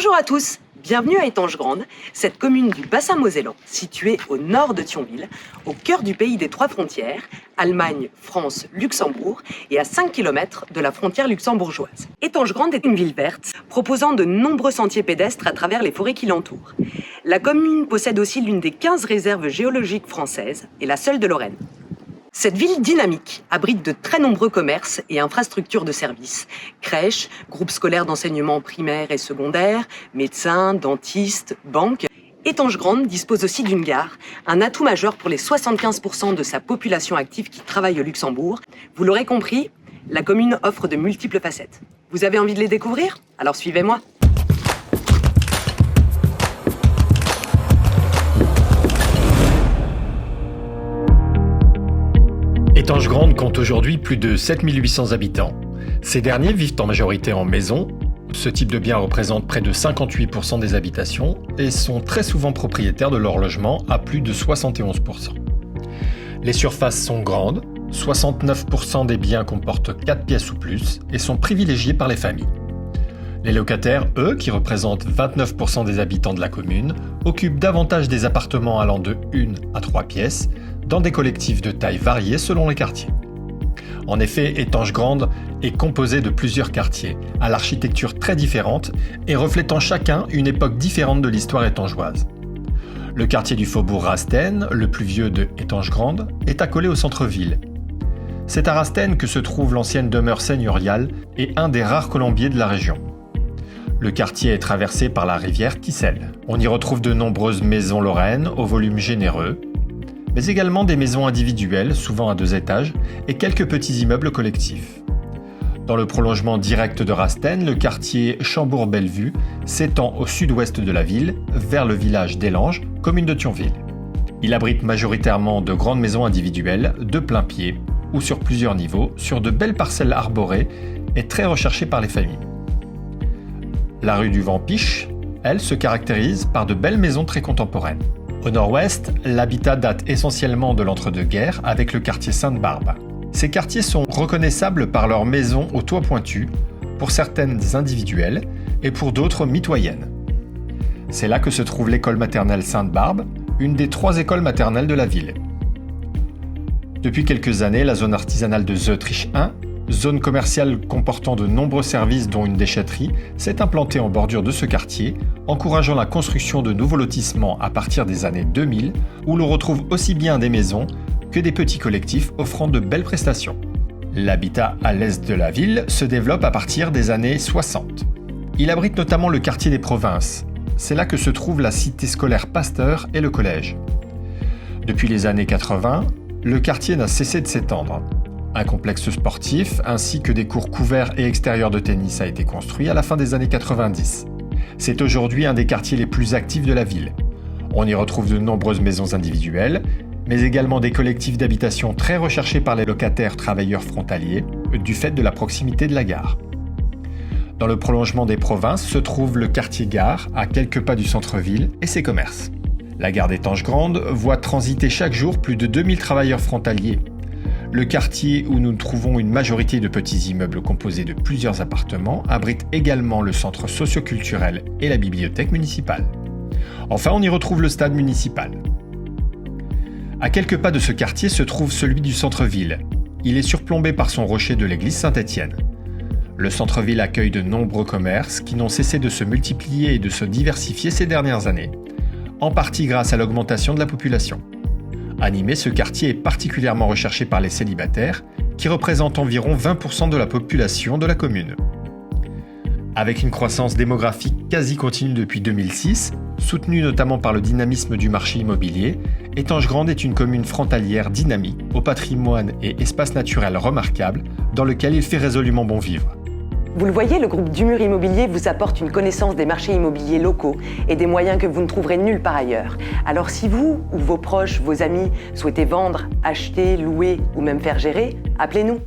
Bonjour à tous, bienvenue à Étanges-Grande, cette commune du bassin mosellan, située au nord de Thionville, au cœur du pays des trois frontières, Allemagne, France, Luxembourg, et à 5 km de la frontière luxembourgeoise. Étanges-Grande est une ville verte, proposant de nombreux sentiers pédestres à travers les forêts qui l'entourent. La commune possède aussi l'une des 15 réserves géologiques françaises, et la seule de Lorraine. Cette ville dynamique abrite de très nombreux commerces et infrastructures de services. Crèches, groupes scolaires d'enseignement primaire et secondaire, médecins, dentistes, banques. Étanges-Grande dispose aussi d'une gare, un atout majeur pour les 75% de sa population active qui travaille au Luxembourg. Vous l'aurez compris, la commune offre de multiples facettes. Vous avez envie de les découvrir? Alors suivez-moi. Étanges-Grande compte aujourd'hui plus de 7800 habitants. Ces derniers vivent en majorité en maison. Ce type de bien représente près de 58% des habitations et sont très souvent propriétaires de leur logement à plus de 71%. Les surfaces sont grandes, 69% des biens comportent 4 pièces ou plus et sont privilégiés par les familles. Les locataires, eux, qui représentent 29% des habitants de la commune, occupent davantage des appartements allant de 1 à 3 pièces, dans des collectifs de tailles variées selon les quartiers. En effet, Étanges-Grande est composé de plusieurs quartiers, à l'architecture très différente et reflétant chacun une époque différente de l'histoire étangeoise. Le quartier du faubourg Rastaine, le plus vieux de Étanges-Grande, est accolé au centre-ville. C'est à Rastaine que se trouve l'ancienne demeure seigneuriale et un des rares colombiers de la région. Le quartier est traversé par la rivière Kissel. On y retrouve de nombreuses maisons lorraines au volume généreux, mais également des maisons individuelles, souvent à 2 étages, et quelques petits immeubles collectifs. Dans le prolongement direct de Rastaine, le quartier Chambourg-Bellevue s'étend au sud-ouest de la ville, vers le village d'Élanges, commune de Thionville. Il abrite majoritairement de grandes maisons individuelles, de plein pied, ou sur plusieurs niveaux, sur de belles parcelles arborées et très recherchées par les familles. La rue du Vampiche, elle, se caractérise par de belles maisons très contemporaines. Au nord-ouest, l'habitat date essentiellement de l'entre-deux-guerres avec le quartier Sainte-Barbe. Ces quartiers sont reconnaissables par leurs maisons au toit pointu, pour certaines individuelles et pour d'autres mitoyennes. C'est là que se trouve l'école maternelle Sainte-Barbe, une des 3 écoles maternelles de la ville. Depuis quelques années, la zone artisanale de Zeutrich 1, zone commerciale comportant de nombreux services dont une déchetterie, s'est implantée en bordure de ce quartier, encourageant la construction de nouveaux lotissements à partir des années 2000, où l'on retrouve aussi bien des maisons que des petits collectifs offrant de belles prestations. L'habitat à l'est de la ville se développe à partir des années 60. Il abrite notamment le quartier des Provinces. C'est là que se trouve la cité scolaire Pasteur et le collège. Depuis les années 80, le quartier n'a cessé de s'étendre. Un complexe sportif ainsi que des cours couverts et extérieurs de tennis a été construit à la fin des années 90. C'est aujourd'hui un des quartiers les plus actifs de la ville. On y retrouve de nombreuses maisons individuelles, mais également des collectifs d'habitation très recherchés par les locataires travailleurs frontaliers, du fait de la proximité de la gare. Dans le prolongement des Provinces se trouve le quartier Gare, à quelques pas du centre-ville, et ses commerces. La gare d'Étanges-Grande voit transiter chaque jour plus de 2000 travailleurs frontaliers. Le quartier où nous trouvons une majorité de petits immeubles composés de plusieurs appartements abrite également le centre socio-culturel et la bibliothèque municipale. Enfin, on y retrouve le stade municipal. À quelques pas de ce quartier se trouve celui du centre-ville. Il est surplombé par son rocher de l'église Saint-Étienne. Le centre-ville accueille de nombreux commerces qui n'ont cessé de se multiplier et de se diversifier ces dernières années, en partie grâce à l'augmentation de la population. Animé, ce quartier est particulièrement recherché par les célibataires, qui représentent environ 20% de la population de la commune. Avec une croissance démographique quasi continue depuis 2006, soutenue notamment par le dynamisme du marché immobilier, Étanges-Grande est une commune frontalière dynamique, au patrimoine et espace naturel remarquables, dans lequel il fait résolument bon vivre. Vous le voyez, le groupe Dumur Immobilier vous apporte une connaissance des marchés immobiliers locaux et des moyens que vous ne trouverez nulle part ailleurs. Alors si vous ou vos proches, vos amis souhaitez vendre, acheter, louer ou même faire gérer, appelez-nous.